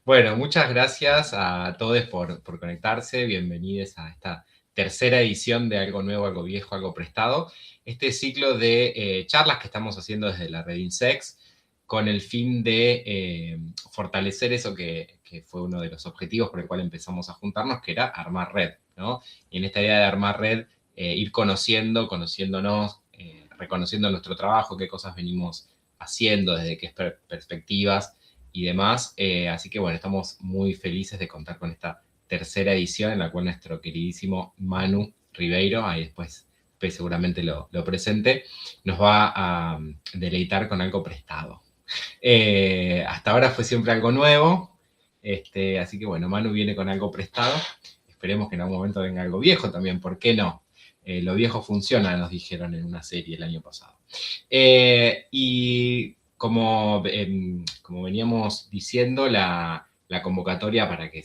Bueno, muchas gracias a todos por conectarse. Bienvenidos a esta tercera edición de Algo Nuevo, Algo Viejo, Algo Prestado. Este ciclo de charlas que estamos haciendo desde la red INSEX con el fin de fortalecer eso que fue uno de los objetivos por el cual empezamos a juntarnos, que era armar red, ¿no? Y en esta idea de armar red, ir conociéndonos, reconociendo nuestro trabajo, qué cosas venimos haciendo, desde qué perspectivas y demás. Así que bueno, estamos muy felices de contar con esta tercera edición en la cual nuestro queridísimo Manu Ribeiro, ahí después seguramente lo presente, nos va a deleitar con algo prestado. Hasta ahora fue siempre algo nuevo, así que bueno, Manu viene con algo prestado. Esperemos que en algún momento venga algo viejo también, ¿por qué no? Lo viejo funciona, nos dijeron en una serie el año pasado. Y como veníamos diciendo, la convocatoria para que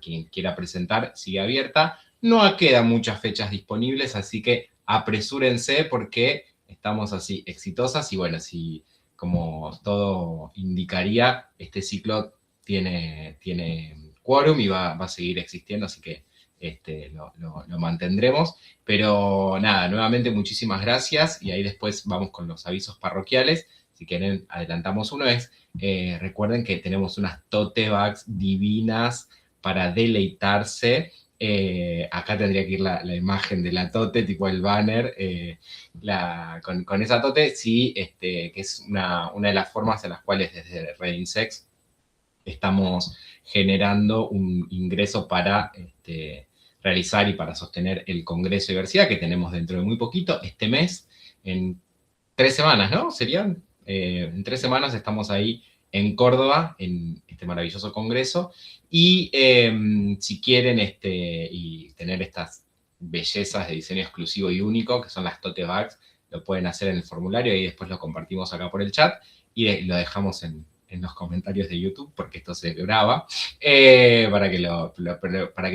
quien quiera presentar sigue abierta. No quedan muchas fechas disponibles, así que apresúrense porque estamos así exitosas y bueno, si como todo indicaría, este ciclo tiene quórum y va a seguir existiendo, así que lo mantendremos. Pero nada, nuevamente muchísimas gracias y ahí después vamos con los avisos parroquiales. Si quieren, adelantamos uno. Recuerden que tenemos unas tote bags divinas para deleitarse. Acá tendría que ir la imagen de la tote, tipo el banner, con esa tote, sí, que es una de las formas en las cuales desde Red Insex estamos generando un ingreso para realizar y para sostener el Congreso de Diversidad que tenemos dentro de muy poquito, este mes, en 3 semanas, ¿no? Serían, en 3 semanas estamos ahí en Córdoba, en este maravilloso congreso, y si quieren y tener estas bellezas de diseño exclusivo y único, que son las tote bags, lo pueden hacer en el formulario y después lo compartimos acá por el chat y lo dejamos en los comentarios de YouTube, porque esto se graba, para que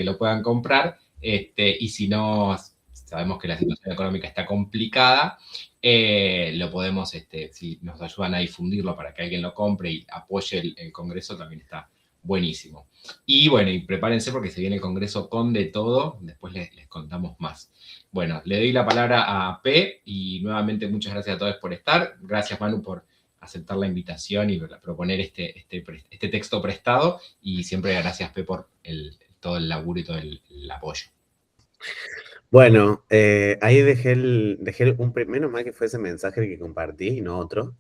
lo puedan comprar. Y si no, sabemos que la situación económica está complicada, lo podemos, si nos ayudan a difundirlo para que alguien lo compre y apoye el Congreso, también está buenísimo. Y bueno, y prepárense porque se viene el Congreso con de todo, después les contamos más. Bueno, le doy la palabra a P y nuevamente muchas gracias a todos por estar. Gracias, Manu, por aceptar la invitación y proponer este texto prestado. Y siempre gracias, P, por todo el laburo y todo el apoyo. Bueno, ahí dejé menos mal que fue ese mensaje el que compartí y no otro.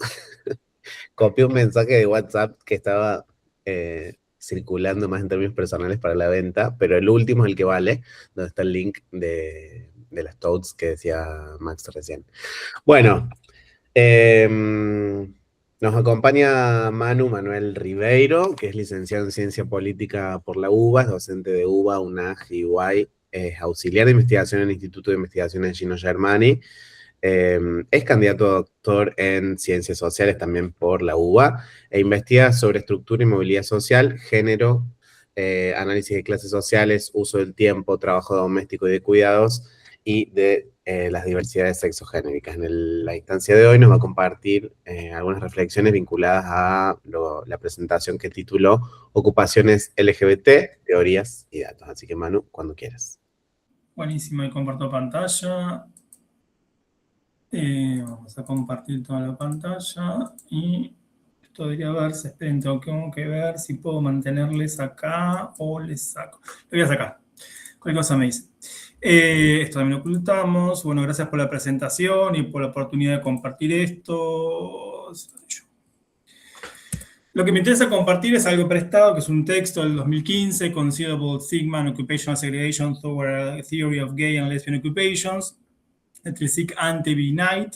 Copié un mensaje de WhatsApp que estaba circulando más en términos personales para la venta, pero el último es el que vale, donde está el link de las totes que decía Max recién. Bueno, nos acompaña Manuel Ribeiro, que es licenciado en Ciencia Política por la UBA, es docente de UBA, UNAG y UAI, es auxiliar de investigación en el Instituto de Investigaciones Gino Germani, es candidato a doctor en Ciencias Sociales también por la UBA, e investiga sobre estructura y movilidad social, género, análisis de clases sociales, uso del tiempo, trabajo doméstico y de cuidados, y de las diversidades sexogenéricas. En la instancia de hoy nos va a compartir algunas reflexiones vinculadas a la presentación que tituló Ocupaciones LGBT, Teorías y Datos. Así que Manu, cuando quieras. Buenísimo, y comparto pantalla. Vamos a compartir toda la pantalla y esto debería verse. Esperen, tengo que ver si puedo mantenerles acá o les saco. Lo voy a sacar. Cualquier cosa me dice. Esto también lo ocultamos. Bueno, gracias por la presentación y por la oportunidad de compartir esto. Lo que me interesa compartir es algo prestado, que es un texto del 2015, Considerable Stigma and Occupational Segregation Toward a Theory of Gay and Lesbian Occupations, de Trisic Ante B. Knight.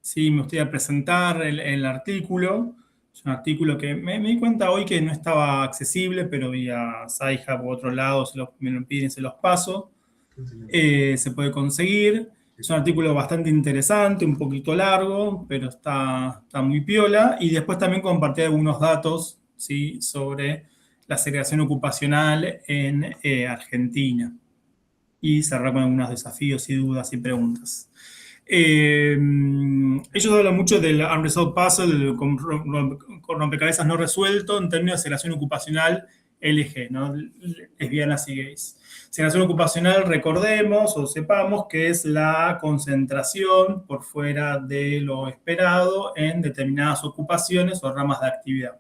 Sí, me gustaría presentar el artículo. Es un artículo que me di cuenta hoy que no estaba accesible, pero vía SciHub u otro lado, me lo piden, se los paso. Se puede conseguir. Es un artículo bastante interesante, un poquito largo, pero está muy piola. Y después también compartí algunos datos, ¿sí?, sobre la segregación ocupacional en Argentina. Y cerrar con algunos desafíos y dudas y preguntas. Ellos hablan mucho del unresolved puzzle, con rompecabezas no resuelto en términos de segregación ocupacional LG, ¿no? Lesbianas y gays. Segregación ocupacional, recordemos o sepamos que es la concentración por fuera de lo esperado en determinadas ocupaciones o ramas de actividad.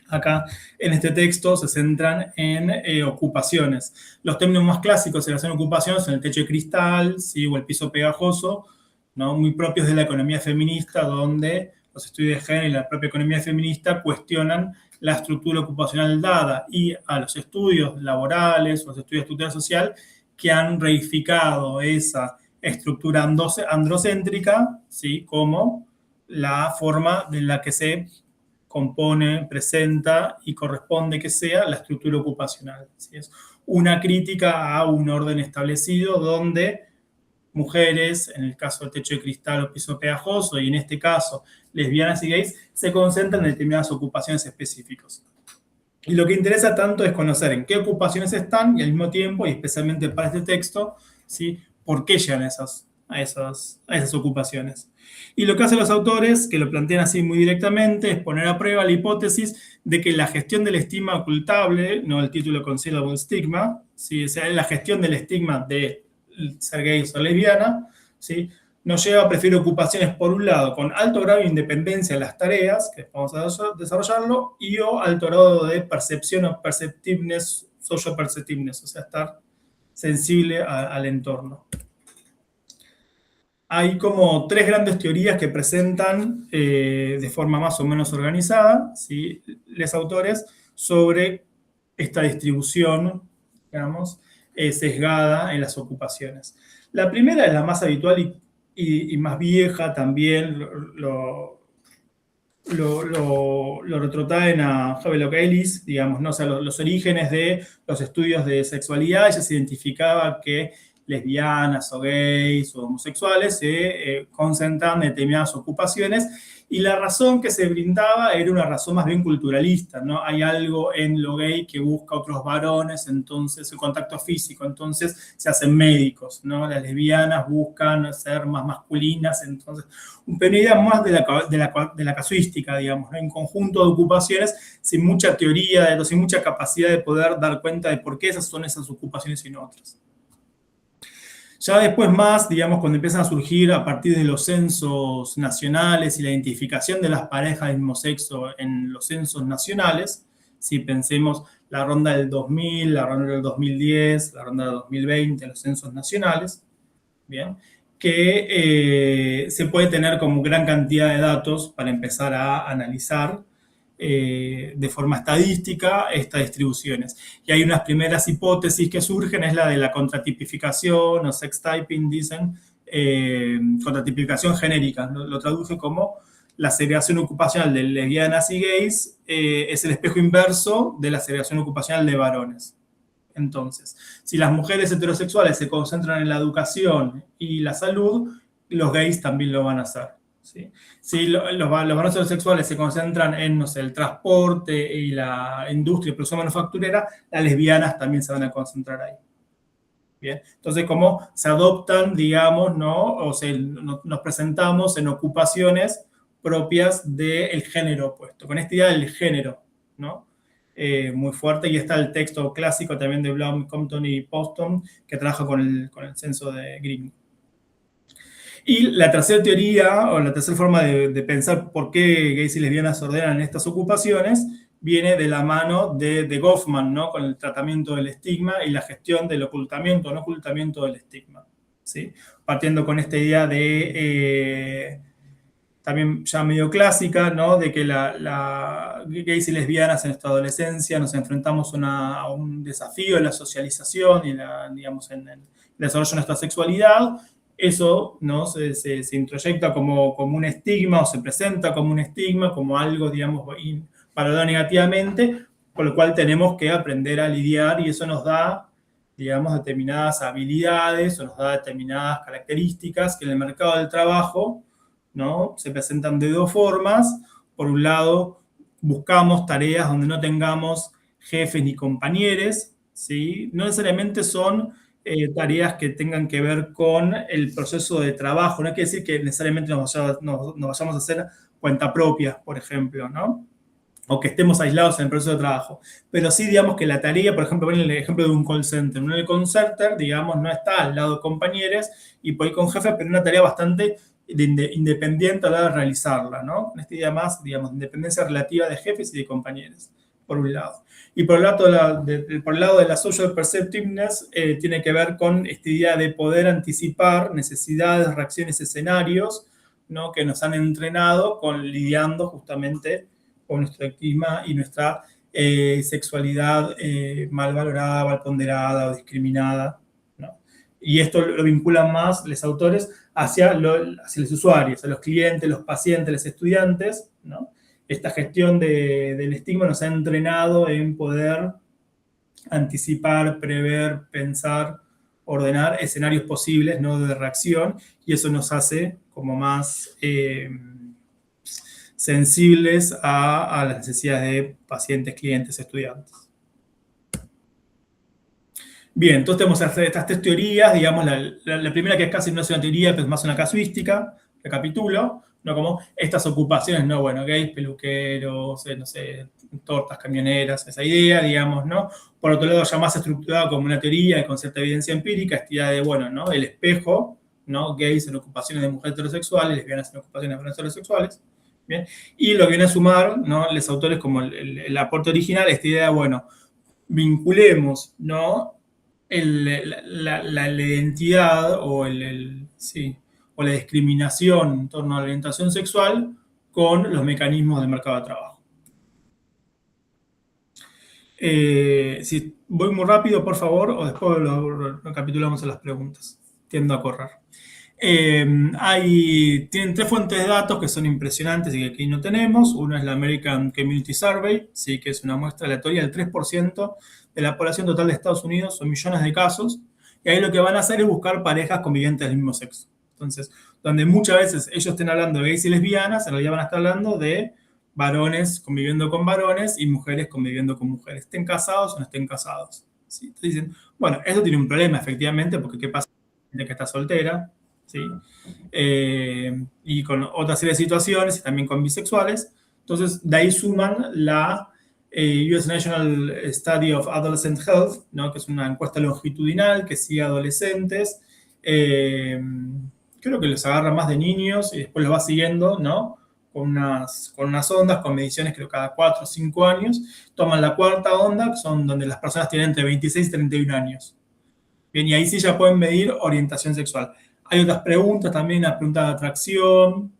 Acá, en este texto, se centran en ocupaciones. Los términos más clásicos de segregación de ocupaciones son el techo de cristal, ¿sí? O el piso pegajoso, ¿no? Muy propios de la economía feminista, donde los estudios de género y la propia economía feminista cuestionan la estructura ocupacional dada, y a los estudios laborales o los estudios de estructura social que han reificado esa estructura androcéntrica, ¿sí? Como la forma en la que se compone, presenta y corresponde que sea la estructura ocupacional. ¿Sí? Es una crítica a un orden establecido donde mujeres, en el caso del techo de cristal o piso pegajoso, y en este caso lesbianas y gays, se concentran en determinadas ocupaciones específicas. Y lo que interesa tanto es conocer en qué ocupaciones están y al mismo tiempo, y especialmente para este texto, ¿sí? Por qué llegan a esas ocupaciones. Y lo que hacen los autores, que lo plantean así muy directamente, es poner a prueba la hipótesis de que la gestión del estigma ocultable, no el título concealable stigma, ¿sí? O sea, la gestión del estigma de ser gay o lesbiana, ¿sí? Nos lleva a preferir ocupaciones, por un lado, con alto grado de independencia en las tareas, que vamos a desarrollarlo, y o alto grado de percepción o perceptiveness, social perceptiveness, o sea, estar sensible al entorno. Hay como tres grandes teorías que presentan de forma más o menos organizada, ¿sí? Los autores, sobre esta distribución, digamos, sesgada en las ocupaciones. La primera es la más habitual y más vieja también, lo retrotraen a Havelock Ellis, digamos, ¿no? O sea, los orígenes de los estudios de sexualidad. Ella se identificaba que lesbianas o gays o homosexuales se concentran en determinadas ocupaciones, y la razón que se brindaba era una razón más bien culturalista, ¿no? Hay algo en lo gay que busca otros varones, entonces el contacto físico, entonces se hacen médicos, ¿no? Las lesbianas buscan ser más masculinas, entonces una idea más de la casuística, digamos, ¿no? En conjunto de ocupaciones sin mucha teoría, sin mucha capacidad de poder dar cuenta de por qué esas son esas ocupaciones y no otras. Ya después más, digamos, cuando empiezan a surgir a partir de los censos nacionales y la identificación de las parejas del mismo sexo en los censos nacionales, si pensemos la ronda del 2000, la ronda del 2010, la ronda del 2020, los censos nacionales, ¿bien? Que se puede tener como gran cantidad de datos para empezar a analizar de forma estadística estas distribuciones. Y hay unas primeras hipótesis que surgen, es la de la contratipificación o sex typing, dicen, contratipificación genérica, lo traduje como la segregación ocupacional de lesbianas y gays es el espejo inverso de la segregación ocupacional de varones. Entonces, si las mujeres heterosexuales se concentran en la educación y la salud, los gays también lo van a hacer. ¿Sí? Si los varones heterosexuales se concentran en, no sé, el transporte y la industria y producción manufacturera, las lesbianas también se van a concentrar ahí. Bien, entonces, como se adoptan, digamos, ¿no? O sea, nos presentamos en ocupaciones propias del género opuesto, con esta idea del género, ¿no? Muy fuerte, y está el texto clásico también de Blum, Compton y Poston, que trabaja con el censo de Green. Y la tercera teoría, o la tercera forma de pensar por qué gays y lesbianas se ordenan en estas ocupaciones, viene de la mano de Goffman, ¿no? Con el tratamiento del estigma y la gestión del ocultamiento o no ocultamiento del estigma, ¿sí? Partiendo con esta idea de, también ya medio clásica, ¿no? De que gays y lesbianas en nuestra adolescencia nos enfrentamos a un desafío en la socialización y digamos, en el desarrollo de nuestra sexualidad. Eso, ¿no? se introyecta como un estigma, o se presenta como un estigma, como algo, digamos, valorado negativamente, con lo cual tenemos que aprender a lidiar, y eso nos da, digamos, determinadas habilidades o nos da determinadas características que en el mercado del trabajo, ¿no? Se presentan de dos formas. Por un lado, buscamos tareas donde no tengamos jefes ni compañeros, ¿sí? No necesariamente son tareas que tengan que ver con el proceso de trabajo. No quiere decir que necesariamente nos vayamos a hacer cuenta propia, por ejemplo, ¿no? o que estemos aislados en el proceso de trabajo. Pero sí, digamos que la tarea, por ejemplo, ven el ejemplo de un call center. En el call center, digamos, no está al lado de compañeros y por ahí con jefes, pero una tarea bastante independiente a la hora de realizarla, ¿no? Con esta idea más, digamos, independencia relativa de jefes y de compañeros, por un lado. Y por el lado de la social perceptiveness, tiene que ver con esta idea de poder anticipar necesidades, reacciones, escenarios, ¿no? Que nos han entrenado con lidiando justamente con nuestro estigma y nuestra sexualidad mal valorada, mal ponderada o discriminada, ¿no? Y esto lo vinculan más los autores hacia los usuarios, a los clientes, los pacientes, los estudiantes, ¿no? Esta gestión del estigma nos ha entrenado en poder anticipar, prever, pensar, ordenar escenarios posibles, ¿no? De reacción, y eso nos hace como más sensibles a las necesidades de pacientes, clientes, estudiantes. Bien, entonces tenemos estas tres teorías, digamos, la primera que es casi no es una teoría, pero es más una casuística, recapitulo, ¿no? Como estas ocupaciones, ¿no? Bueno, gays, peluqueros, no sé, tortas, camioneras, esa idea, digamos, ¿no? Por otro lado, ya más estructurada como una teoría y con cierta evidencia empírica, esta idea de, bueno, ¿no? El espejo, ¿no? Gays en ocupaciones de mujeres heterosexuales, lesbianas en ocupaciones de mujeres heterosexuales, ¿bien? Y lo que viene a sumar, ¿no? Los autores como el aporte original, esta idea de, bueno, vinculemos, ¿no? La identidad o o la discriminación en torno a la orientación sexual con los mecanismos del mercado de trabajo. Si voy muy rápido, por favor, o después lo recapitulamos en las preguntas. Tiendo a correr. Tienen tres fuentes de datos que son impresionantes y que aquí no tenemos. Una es la American Community Survey, ¿sí? Que es una muestra aleatoria del 3% de la población total de Estados Unidos, son millones de casos, y ahí lo que van a hacer es buscar parejas convivientes del mismo sexo. Entonces, donde muchas veces ellos estén hablando de gays y lesbianas, en realidad van a estar hablando de varones conviviendo con varones y mujeres conviviendo con mujeres, estén casados o no estén casados. ¿Sí? Entonces dicen, bueno, eso tiene un problema, efectivamente, porque ¿qué pasa con gente que está soltera? ¿Sí? Y con otra serie de situaciones, y también con bisexuales. Entonces, de ahí suman la US National Study of Adolescent Health, ¿no? Que es una encuesta longitudinal que sigue a adolescentes. Creo que los agarra más de niños y después los va siguiendo, ¿no? Con unas ondas, con mediciones creo cada 4 o 5 años. Toman la cuarta onda, que son donde las personas tienen entre 26 y 31 años. Bien, y ahí sí ya pueden medir orientación sexual. Hay otras preguntas también, una pregunta de atracción,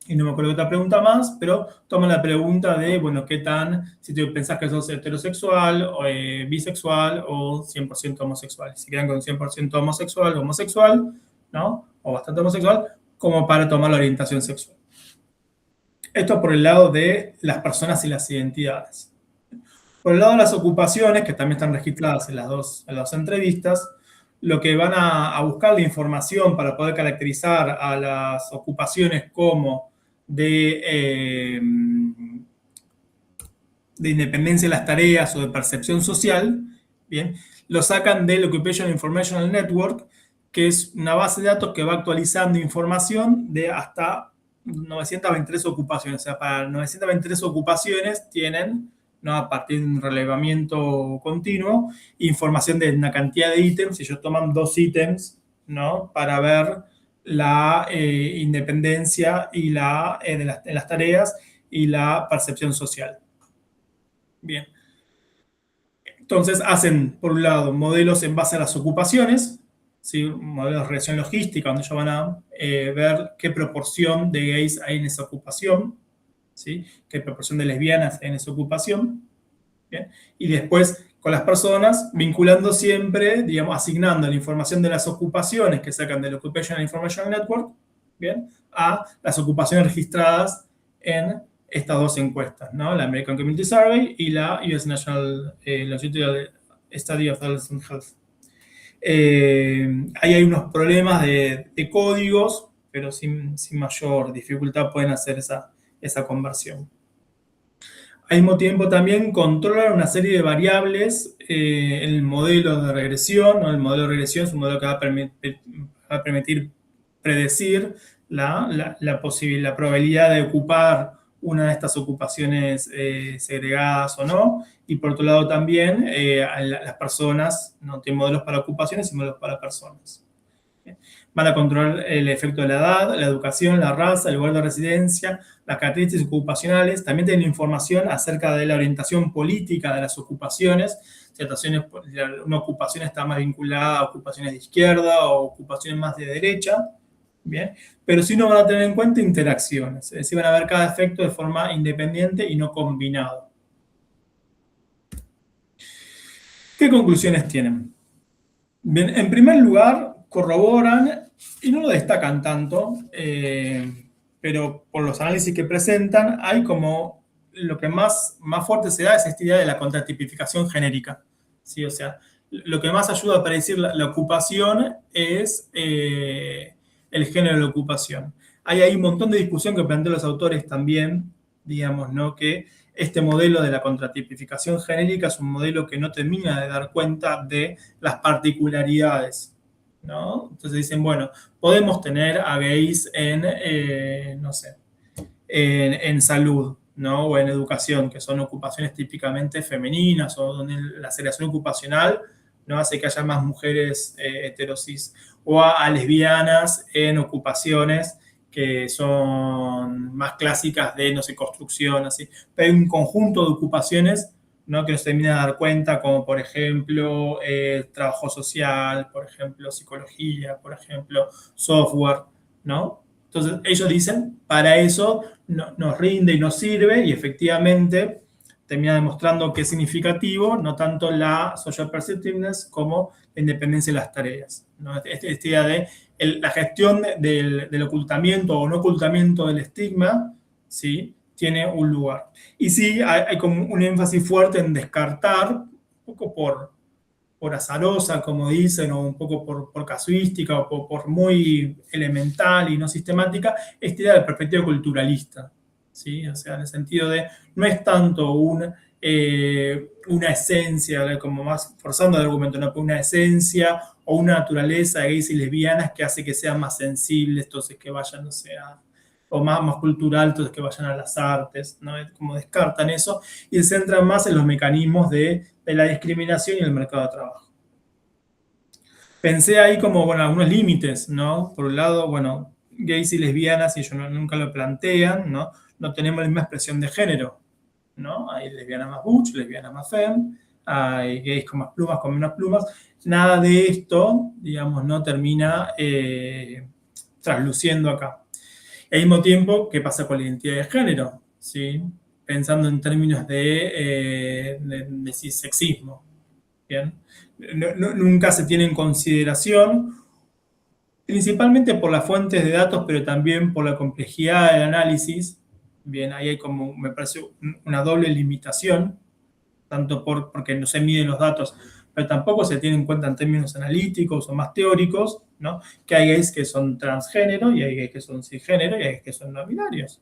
y no me acuerdo otra pregunta más, pero toman la pregunta de, bueno, qué tan, si tú pensás que sos heterosexual, o bisexual o 100% homosexual. Si quedan con 100% homosexual, ¿no? O bastante homosexual, como para tomar la orientación sexual. Esto por el lado de las personas y las identidades. Por el lado de las ocupaciones, que también están registradas en las dos entrevistas, lo que van a buscar la información para poder caracterizar a las ocupaciones como de independencia de las tareas o de percepción social, ¿bien? Lo sacan del Occupational Informational Network, que es una base de datos que va actualizando información de hasta 923 ocupaciones. O sea, para 923 ocupaciones tienen, ¿no? A partir de un relevamiento continuo, información de una cantidad de ítems. Ellos toman 2 ítems, ¿no? Para ver la independencia y de las tareas y la percepción social. Bien. Entonces hacen, por un lado, modelos en base a las ocupaciones, ¿sí? Modelos de regresión logística, donde ellos van a ver qué proporción de gays hay en esa ocupación, ¿sí? Qué proporción de lesbianas hay en esa ocupación. ¿Bien? Y después, con las personas, vinculando siempre, digamos, asignando la información de las ocupaciones que sacan del Occupational Information Network, ¿bien? A las ocupaciones registradas en estas dos encuestas, ¿no? La American Community Survey y la US National Longitudinal Study of Adolescent Health. Ahí hay unos problemas de códigos, pero sin mayor dificultad pueden hacer esa conversión. Al mismo tiempo también controlan una serie de variables en el modelo de regresión, ¿no? El modelo de regresión es un modelo que va a permitir predecir la probabilidad de ocupar una de estas ocupaciones segregadas o no, y por otro lado también las personas, no tienen modelos para ocupaciones y modelos para personas. Van a controlar el efecto de la edad, la educación, la raza, el lugar de residencia, las características ocupacionales. También tienen información acerca de la orientación política de las ocupaciones. Si una ocupación está más vinculada a ocupaciones de izquierda o ocupaciones más de derecha. Bien, pero sí no van a tener en cuenta interacciones. Es decir, van a ver cada efecto de forma independiente y no combinado. ¿Qué conclusiones tienen? Bien, en primer lugar, corroboran, y no lo destacan tanto, pero por los análisis que presentan, hay como lo que más fuerte se da es esta idea de la contratipificación genérica. ¿Sí? O sea, lo que más ayuda a predecir la ocupación es el género de la ocupación. Hay un montón de discusión que plantean los autores también, digamos, ¿no? Que este modelo de la contratipificación genérica es un modelo que no termina de dar cuenta de las particularidades, ¿no? Entonces dicen, bueno, podemos tener a gays no sé, en salud, ¿no? O en educación, que son ocupaciones típicamente femeninas, o donde la segregación ocupacional no hace que haya más mujeres heterosis, o a lesbianas en ocupaciones que son más clásicas de, no sé, construcción, así. Pero hay un conjunto de ocupaciones, ¿no? Que nos termina de dar cuenta, como por ejemplo trabajo social, por ejemplo psicología, por ejemplo software, ¿no? Entonces ellos dicen, para eso nos rinde y nos sirve, y efectivamente termina demostrando que es significativo, no tanto la social perceptiveness como la independencia de las tareas, ¿no? Esta idea de la gestión del ocultamiento o no ocultamiento del estigma, ¿sí? Tiene un lugar. Y sí, hay como un énfasis fuerte en descartar, un poco por azarosa, como dicen, o un poco por casuística, o por muy elemental y no sistemática, esta idea de perspectiva culturalista, ¿sí? O sea, en el sentido de, no es tanto una esencia, como más forzando el argumento, no, una esencia o una naturaleza de gays y lesbianas que hace que sean más sensibles, entonces que vayan, no sé, o más cultural, entonces que vayan a las artes, ¿no? Como descartan eso y se centran más en los mecanismos de la discriminación y el mercado de trabajo. Pensé ahí como, bueno, algunos límites, ¿no? Por un lado, bueno, gays y lesbianas, y ellos nunca lo plantean, ¿no? No tenemos la misma expresión de género, ¿no? Hay lesbianas más butch, lesbianas más femme, hay gays con más plumas, con menos plumas. Nada de esto, digamos, no termina trasluciendo acá. Y al mismo tiempo, ¿qué pasa con la identidad de género? ¿Sí? Pensando en términos de cissexismo. ¿Bien? Nunca se tiene en consideración, principalmente por las fuentes de datos, pero también por la complejidad del análisis. Bien, ahí hay como, me parece, una doble limitación, tanto porque no se miden los datos, pero tampoco se tiene en cuenta en términos analíticos o más teóricos, ¿no? Que hay gays que son transgénero, y hay gays que son cisgénero, y hay gays que son no binarios.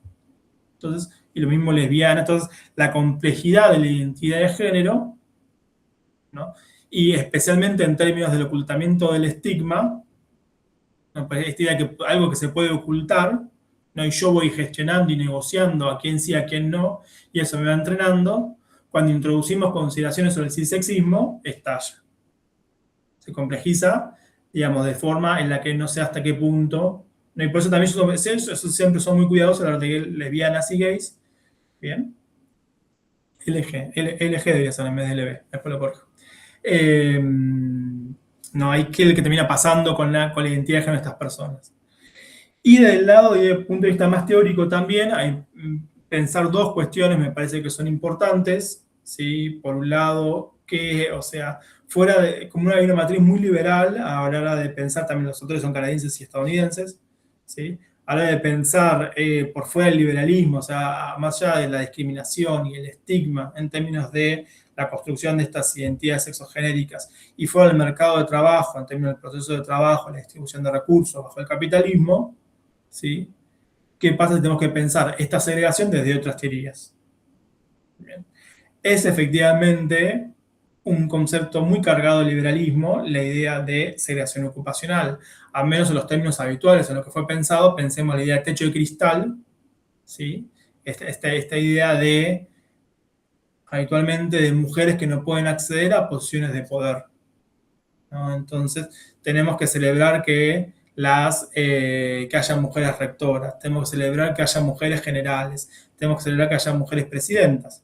Entonces, y lo mismo lesbiana. Entonces, la complejidad de la identidad de género, ¿no? Y especialmente en términos del ocultamiento del estigma, ¿no? Pues esta idea que algo que se puede ocultar, ¿no? Y yo voy gestionando y negociando a quién sí, a quién no, y eso me va entrenando. Cuando introducimos consideraciones sobre el cissexismo, estalla. Se complejiza, digamos, de forma en la que no sé hasta qué punto, ¿no? Y por eso también yo siempre son muy cuidadosos a la hora de lesbianas y gays. Bien. LG debería ser en vez de LB, después lo corrijo. No, hay que el que termina pasando con la identidad de género de estas personas. Y del lado, desde el punto de vista más teórico también, hay pensar dos cuestiones me parece que son importantes, ¿sí? Por un lado, que, o sea, fuera de, como hay una matriz muy liberal a la hora de pensar, también los autores son canadienses y estadounidenses, ¿sí? A la hora de pensar por fuera del liberalismo, o sea, más allá de la discriminación y el estigma en términos de la construcción de estas identidades sexogenéricas y fuera del mercado de trabajo, en términos del proceso de trabajo, la distribución de recursos bajo el capitalismo, ¿sí? ¿Qué pasa si tenemos que pensar esta segregación desde otras teorías? Bien. Es efectivamente un concepto muy cargado de liberalismo, la idea de segregación ocupacional, al menos en los términos habituales en lo que fue pensado. Pensemos en la idea de techo de cristal, ¿sí? esta idea de, habitualmente, de mujeres que no pueden acceder a posiciones de poder, ¿no? Entonces, tenemos que celebrar que haya mujeres rectoras, tenemos que celebrar que haya mujeres generales, tenemos que celebrar que haya mujeres presidentas.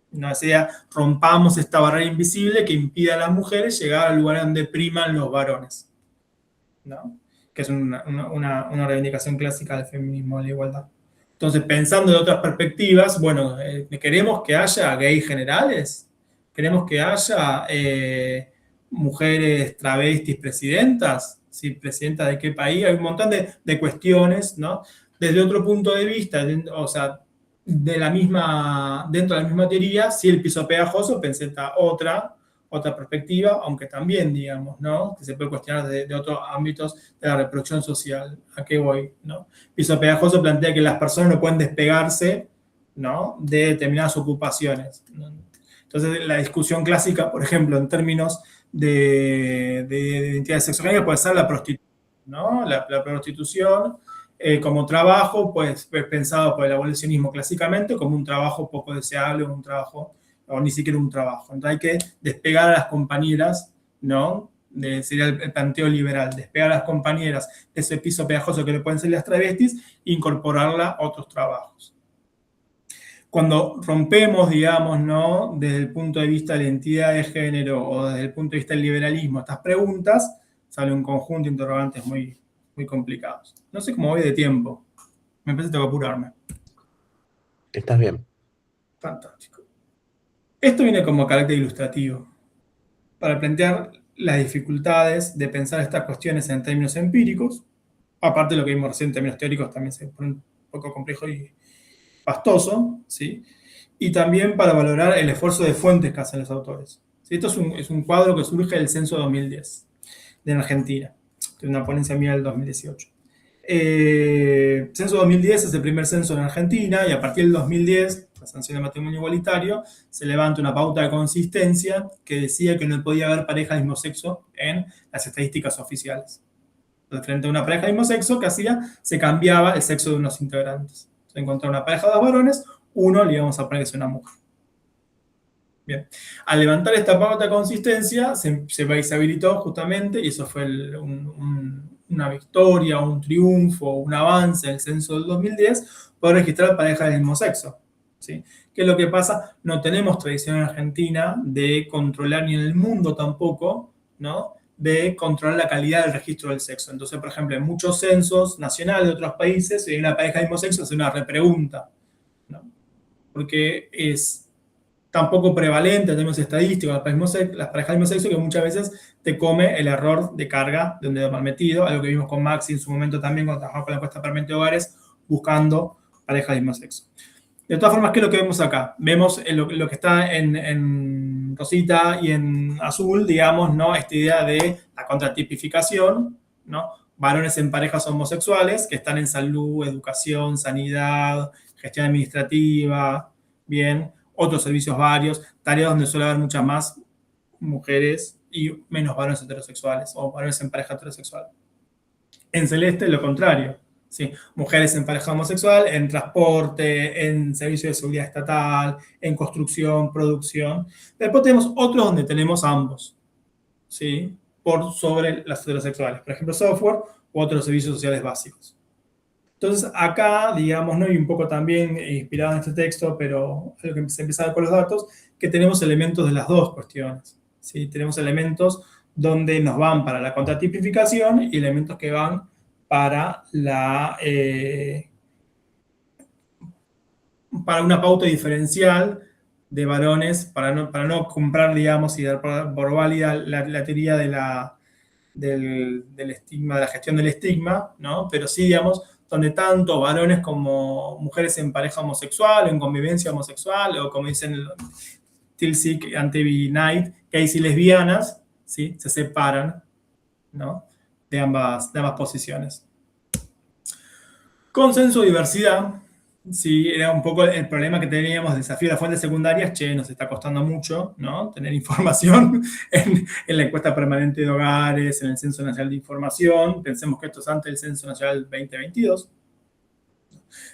No sea, rompamos esta barrera invisible que impide a las mujeres llegar al lugar donde priman los varones, ¿no? Que es una reivindicación clásica del feminismo de la igualdad. Entonces, pensando de otras perspectivas, bueno, ¿queremos que haya gays generales? ¿Queremos que haya mujeres travestis presidentas? ¿Sí? ¿Presidentas de qué país? Hay un montón de cuestiones, ¿no? Desde otro punto de vista, o sea, dentro de la misma teoría, si el piso pegajoso presenta otra perspectiva, aunque también, digamos, ¿no? Que se puede cuestionar de otros ámbitos de la reproducción social. ¿A qué voy? ¿No? Piso pegajoso plantea que las personas no pueden despegarse, ¿no?, de determinadas ocupaciones, ¿no? Entonces, la discusión clásica, por ejemplo, en términos de identidades sexuales, puede ser la prostitución, ¿no? La prostitución como trabajo, pues pensado por el abolicionismo clásicamente como un trabajo poco deseable, un trabajo, o ni siquiera un trabajo. Entonces hay que despegar a las compañeras, ¿no? Sería el planteo liberal, despegar a las compañeras de ese piso pegajoso que le pueden ser las travestis e incorporarla a otros trabajos. Cuando rompemos, digamos, ¿no?, desde el punto de vista de la identidad de género o desde el punto de vista del liberalismo estas preguntas, sale un conjunto de interrogantes muy, muy complicados. No sé cómo voy de tiempo. Me parece que tengo que apurarme. Estás bien. Fantástico. Esto viene como carácter ilustrativo para plantear las dificultades de pensar estas cuestiones en términos empíricos. Aparte de lo que vimos recién en términos teóricos, también se pone un poco complejo y pastoso, ¿sí? Y también para valorar el esfuerzo de fuentes que hacen los autores. ¿Sí? Esto es un cuadro que surge del censo 2010 de Argentina, de una ponencia mía del 2018. Censo 2010 es el primer censo en Argentina y a partir del 2010, la sanción de matrimonio igualitario, se levanta una pauta de consistencia que decía que no podía haber pareja del mismo sexo en las estadísticas oficiales. Entonces, frente a una pareja del mismo sexo, ¿qué hacía? Se cambiaba el sexo de unos integrantes. Se encontraba una pareja de dos varones, uno le íbamos a poner que es una mujer. Bien, al levantar esta pauta de consistencia, se habilitó justamente, y eso fue una victoria, un triunfo, un avance en el censo del 2010, poder registrar parejas del mismo sexo. ¿Sí? ¿Qué es lo que pasa? No tenemos tradición en Argentina de controlar, ni en el mundo tampoco, ¿no?, de controlar la calidad del registro del sexo. Entonces, por ejemplo, en muchos censos nacionales de otros países, si hay una pareja del mismo sexo, hace una repregunta, ¿no? Porque es tan poco prevalente en términos estadísticos las parejas del mismo sexo que muchas veces te come el error de carga de un dedo mal metido, algo que vimos con Maxi en su momento también cuando trabajamos con la encuesta permanente de hogares buscando parejas del mismo sexo. De todas formas, ¿qué es lo que vemos acá? Vemos lo que está en rosita y en azul, digamos, ¿no?, esta idea de la contratipificación, ¿no? Varones en parejas homosexuales que están en salud, educación, sanidad, gestión administrativa, bien, otros servicios varios, tareas donde suele haber muchas más mujeres y menos varones heterosexuales o varones en pareja heterosexual. En celeste, lo contrario. ¿Sí? Mujeres en pareja homosexual, en transporte, en servicio de seguridad estatal, en construcción, producción. Después tenemos otros donde tenemos ambos, ¿sí?, por sobre las heterosexuales. Por ejemplo, software u otros servicios sociales básicos. Entonces, acá, digamos, ¿no?, y un poco también inspirado en este texto, pero algo que se empieza a ver con los datos, que tenemos elementos de las dos cuestiones, ¿sí? Tenemos elementos donde nos van para la contratipificación y elementos que van para una pauta diferencial de varones, para no comprar, digamos, y dar por válida la teoría del estigma, de la gestión del estigma, ¿no? Pero sí, digamos, donde tanto varones como mujeres en pareja homosexual, en convivencia homosexual, o como dicen Tilsic, Antevy Knight, gays y lesbianas, ¿sí?, se separan, ¿no?, de ambas posiciones. Consenso, diversidad, sí, era un poco el problema que teníamos, desafío de las fuentes secundarias, nos está costando mucho, ¿no?, tener información en la encuesta permanente de hogares, en el Censo Nacional de Información. Pensemos que esto es antes del Censo Nacional 2022.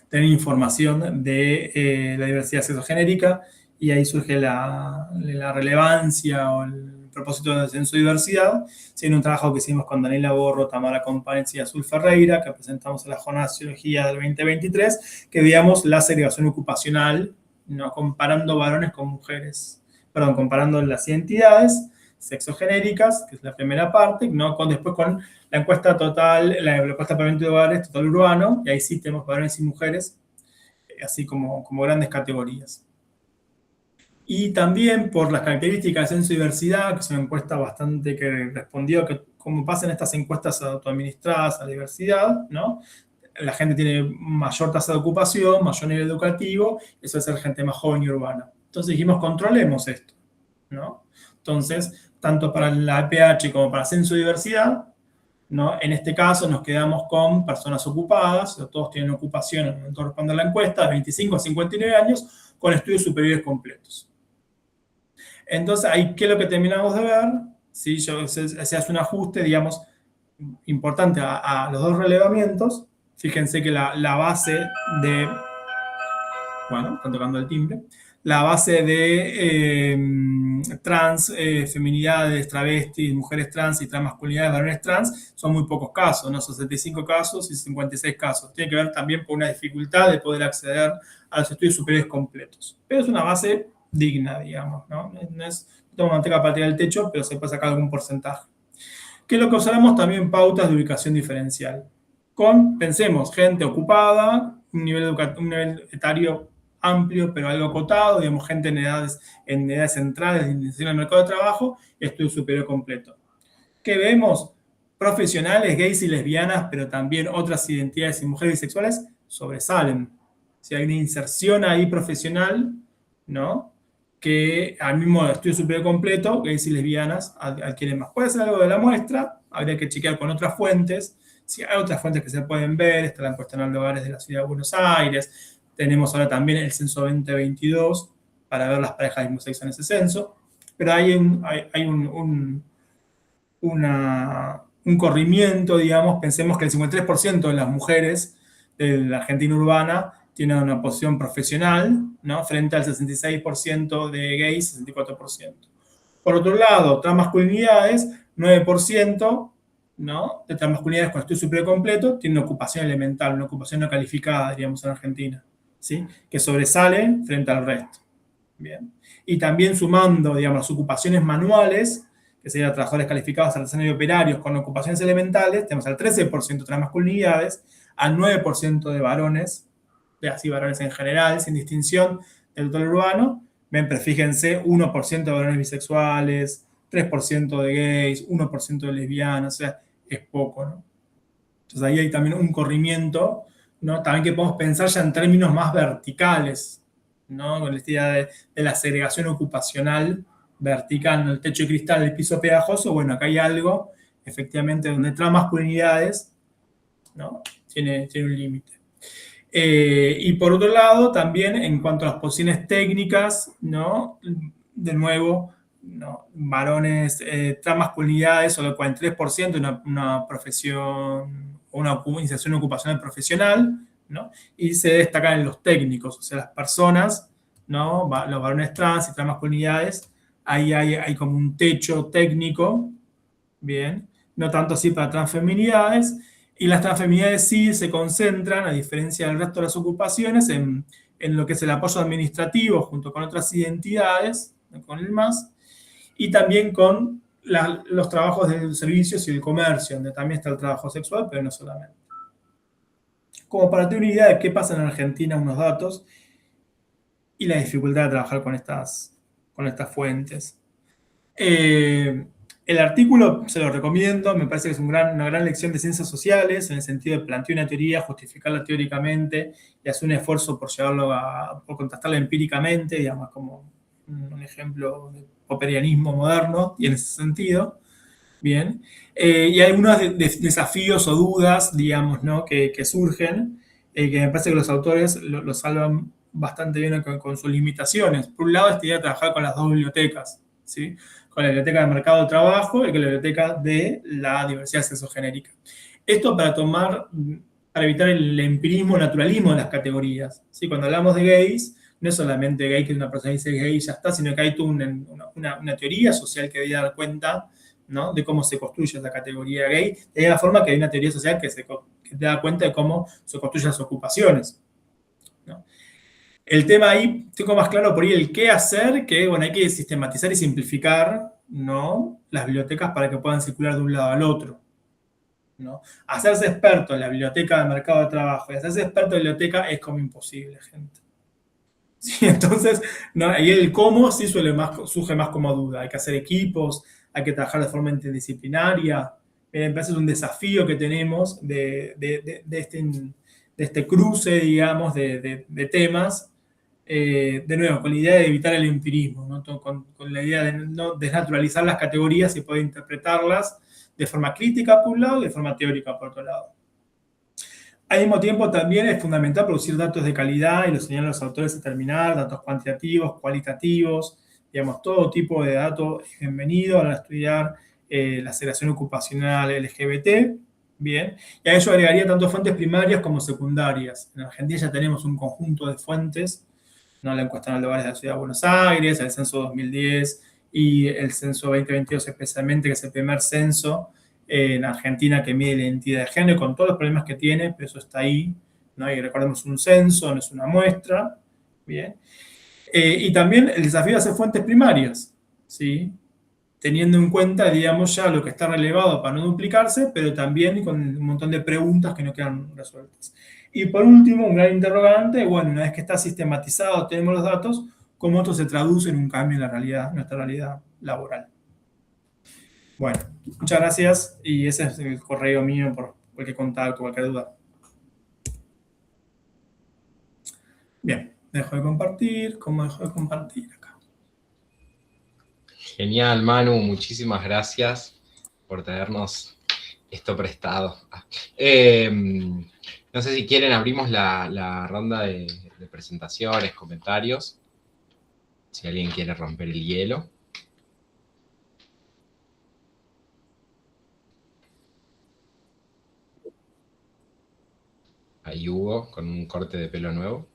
tener información de la diversidad sexogenérica, y ahí surge la relevancia o el propósito del censo de diversidad, en un trabajo que hicimos con Daniela Borro, Tamara Companeci y Azul Ferreira, que presentamos en la Jornada de Sociología del 2023, que veíamos la segregación ocupacional, ¿no? Comparando varones con mujeres, perdón, comparando las identidades sexogenéricas, que es la primera parte, ¿no? Después con la encuesta total, la encuesta permanente de hogares total urbano, y ahí sí tenemos varones y mujeres, así como grandes categorías. Y también por las características de censo y diversidad, que es una encuesta bastante que respondió que como pasa en estas encuestas autoadministradas a la diversidad, ¿no? La gente tiene mayor tasa de ocupación, mayor nivel educativo, eso es ser gente más joven y urbana. Entonces dijimos, controlemos esto, ¿no? Entonces, tanto para la EPH como para censo y diversidad, ¿no? En este caso nos quedamos con personas ocupadas, todos tienen ocupación en el momento de responder la encuesta, de 25 a 59 años, con estudios superiores completos. Entonces, ahí, ¿qué es lo que terminamos de ver? ¿Sí? Se hace un ajuste, digamos, importante a los dos relevamientos. Fíjense que la base de... Bueno, están tocando el timbre. La base de trans, feminidades, travestis, mujeres trans y transmasculinidades, varones trans, son muy pocos casos, ¿no? Son 75 casos y 56 casos. Tiene que ver también con una dificultad de poder acceder a los estudios superiores completos. Pero es una base digna, digamos, ¿no? No tengo manteca para tirar el techo, pero se puede sacar algún porcentaje. ¿Qué es lo que usamos? También pautas de ubicación diferencial. Pensemos, gente ocupada, un nivel etario amplio, pero algo acotado, digamos, gente en edades centrales de iniciación al mercado de trabajo y estudio superior completo. ¿Qué vemos? Profesionales, gays y lesbianas, pero también otras identidades y mujeres bisexuales sobresalen. Si hay una inserción ahí profesional, ¿no? Que al mismo estudio superior completo, gays y lesbianas adquieren más. Puede ser algo de la muestra, habría que chequear con otras fuentes. Si hay otras fuentes que se pueden ver, está la encuesta anual de hogares de la Ciudad de Buenos Aires, tenemos ahora también el censo 2022 para ver las parejas de mismo sexo en ese censo, pero hay un corrimiento, digamos, pensemos que el 53% de las mujeres de la Argentina urbana tienen una posición profesional, ¿no? Frente al 66% de gays, 64%. Por otro lado, transmasculinidades, 9%, ¿no? De transmasculinidades con estudio superior completo tienen una ocupación elemental, una ocupación no calificada, diríamos, en Argentina, ¿sí? Que sobresale frente al resto. Bien. Y también sumando, digamos, las ocupaciones manuales, que serían trabajadores calificados, artesanos y operarios con ocupaciones elementales, tenemos al 13% de transmasculinidades, al 9% de varones, así varones en general, sin distinción del total urbano. Ven, pero fíjense, 1% de varones bisexuales, 3% de gays, 1% de lesbianas, o sea, es poco, ¿no? Entonces ahí hay también un corrimiento, ¿no? También que podemos pensar ya en términos más verticales, ¿no? Con la idea de la segregación ocupacional vertical, en el techo de cristal, el piso pegajoso. Bueno, acá hay algo, efectivamente, donde transmasculinidades, ¿no? Tiene un límite. Y por otro lado, también en cuanto a las posiciones técnicas, ¿no? De nuevo, ¿no? Varones, transmasculinidades, solo el 43%, una profesión o una iniciación ocupacional profesional, ¿no? Y se destacan en los técnicos, o sea, las personas, ¿no? Los varones trans y transmasculinidades, ahí hay como un techo técnico, bien, no tanto así para transfeminidades, y las transfeminidades sí se concentran, a diferencia del resto de las ocupaciones, en lo que es el apoyo administrativo junto con otras identidades, con el MAS, y también con los trabajos de servicios y el comercio, donde también está el trabajo sexual, pero no solamente. Como para tener una idea de qué pasa en Argentina, unos datos, y la dificultad de trabajar con estas fuentes. El artículo se lo recomiendo, me parece que es una gran lección de ciencias sociales, en el sentido de plantear una teoría, justificarla teóricamente y hacer un esfuerzo por por contrastarla empíricamente, digamos, como un ejemplo de popperianismo moderno, y en ese sentido. Bien. Y hay algunos desafíos o dudas, digamos, ¿no? que surgen, que me parece que los autores lo salvan bastante bien con sus limitaciones. Por un lado, esta idea de trabajar con las dos bibliotecas, ¿sí? Con la biblioteca del mercado de trabajo y con la biblioteca de la diversidad sexogenérica. Esto para tomar para evitar el empirismo, el naturalismo de las categorías. ¿Sí? Cuando hablamos de gays, no es solamente gay que una persona dice gay y ya está, sino que hay toda una teoría social que debe dar cuenta, ¿no?, de cómo se construye esa categoría gay, de la forma que hay una teoría social que te da cuenta de cómo se construyen las ocupaciones, ¿no? El tema ahí, tengo más claro por ahí el qué hacer, que bueno, hay que sistematizar y simplificar, ¿no?, las bibliotecas para que puedan circular de un lado al otro, ¿no? Hacerse experto en la biblioteca de mercado de trabajo y hacerse experto en biblioteca es como imposible, gente. Sí, entonces, ¿no?, ahí el cómo sí surge más como duda. Hay que hacer equipos, hay que trabajar de forma interdisciplinaria. Me parece un desafío que tenemos de este cruce, digamos, de temas. De nuevo, con la idea de evitar el empirismo, ¿no?, con la idea de no desnaturalizar las categorías y poder interpretarlas de forma crítica por un lado y de forma teórica por otro lado. Al mismo tiempo, también es fundamental producir datos de calidad, y lo señalan los autores a terminar, datos cuantitativos, cualitativos, digamos, todo tipo de datos es bienvenido a estudiar la segregación ocupacional LGBT, bien, y a ello agregaría tanto fuentes primarias como secundarias. En Argentina ya tenemos un conjunto de fuentes, ¿no?, la encuesta nacional de hogares de la Ciudad de Buenos Aires, el censo 2010 y el censo 2022 especialmente, que es el primer censo en Argentina que mide la identidad de género, con todos los problemas que tiene, pero eso está ahí, ¿no? Y recordemos, un censo, no es una muestra, ¿bien? Y también el desafío de hacer fuentes primarias, ¿sí?, teniendo en cuenta, digamos, ya lo que está relevado para no duplicarse, pero también con un montón de preguntas que no quedan resueltas. Y por último, un gran interrogante, bueno, una vez que está sistematizado, tenemos los datos, ¿cómo esto se traduce en un cambio en la realidad, nuestra realidad laboral? Bueno, muchas gracias, y ese es el correo mío por cualquier contacto, cualquier duda. Bien, dejo de compartir. ¿Cómo dejo de compartir acá? Genial, Manu, muchísimas gracias por traernos esto prestado. No sé si quieren, abrimos la ronda de presentaciones, comentarios, si alguien quiere romper el hielo. Ahí Hugo, con un corte de pelo nuevo.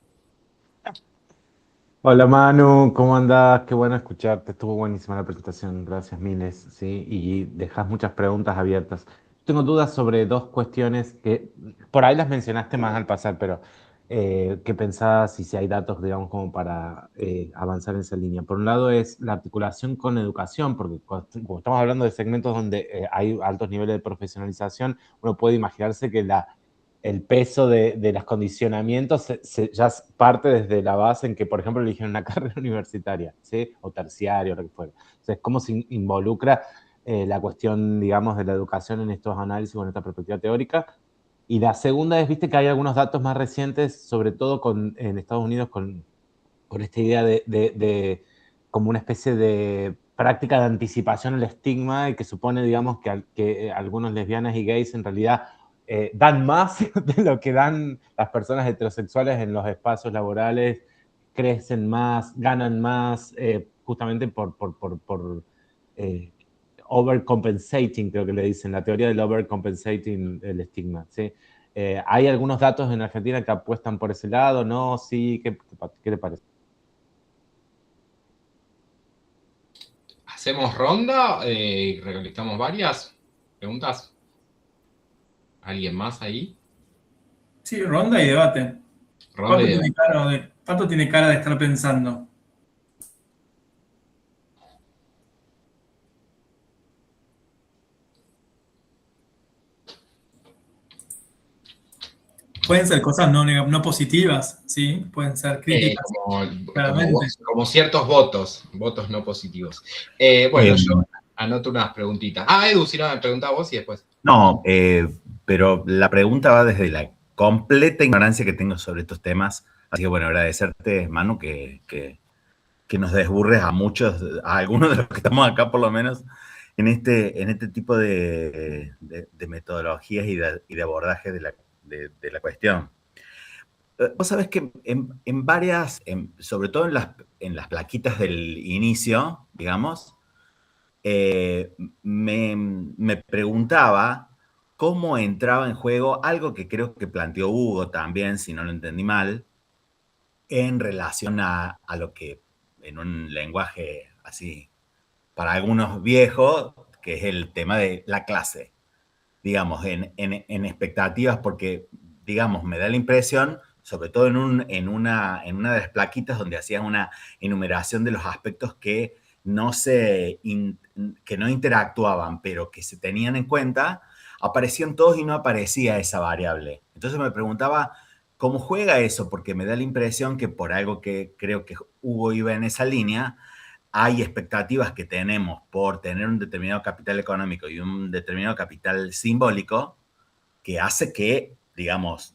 Hola Manu, ¿cómo andás? Qué bueno escucharte, estuvo buenísima la presentación, gracias miles, ¿sí? Y dejas muchas preguntas abiertas. Tengo dudas sobre dos cuestiones que por ahí las mencionaste más al pasar, pero ¿qué pensás y si hay datos, digamos, como para avanzar en esa línea? Por un lado es la articulación con educación, porque como estamos hablando de segmentos donde hay altos niveles de profesionalización, uno puede imaginarse que el peso de los condicionamientos ya parte desde la base en que, por ejemplo, eligen una carrera universitaria, ¿sí?, o terciaria, o lo que fuera. Entonces, ¿cómo se involucra la cuestión, digamos, de la educación en estos análisis o en esta perspectiva teórica? Y la segunda es, viste que hay algunos datos más recientes, sobre todo en Estados Unidos, con esta idea de como una especie de práctica de anticipación al estigma, y que supone, digamos, que algunos lesbianas y gays en realidad dan más de lo que dan las personas heterosexuales en los espacios laborales, crecen más, ganan más, justamente por overcompensating, creo que le dicen, la teoría del overcompensating, el estigma, ¿sí? ¿Hay algunos datos en Argentina que apuestan por ese lado? ¿No? ¿Sí? ¿Qué le parece? ¿Hacemos ronda y recolectamos varias preguntas? ¿Alguien más ahí? Sí, ronda y debate. Ronda y debate. Pato tiene cara de estar pensando. Pueden ser cosas no positivas, ¿sí? Pueden ser críticas, claramente. Como ciertos votos no positivos. Bueno, yo anoto unas preguntitas. Edu, si no me preguntás vos y después. No, pero la pregunta va desde la completa ignorancia que tengo sobre estos temas. Así que bueno, agradecerte, Manu, que nos desburres a algunos de los que estamos acá por lo menos, en este tipo de metodologías y de abordaje de la cuestión. Vos sabés que en varias, sobre todo en las plaquitas del inicio, digamos, me preguntaba cómo entraba en juego algo que creo que planteó Hugo también, si no lo entendí mal, en relación a lo que en un lenguaje así, para algunos viejos, que es el tema de la clase, digamos, en expectativas, porque, digamos, me da la impresión, sobre todo en una de las plaquitas donde hacían una enumeración de los aspectos que que no interactuaban, pero que se tenían en cuenta, aparecían todos y no aparecía esa variable. Entonces me preguntaba cómo juega eso, porque me da la impresión que por algo que creo que Hugo iba en esa línea, hay expectativas que tenemos por tener un determinado capital económico y un determinado capital simbólico que hace que, digamos,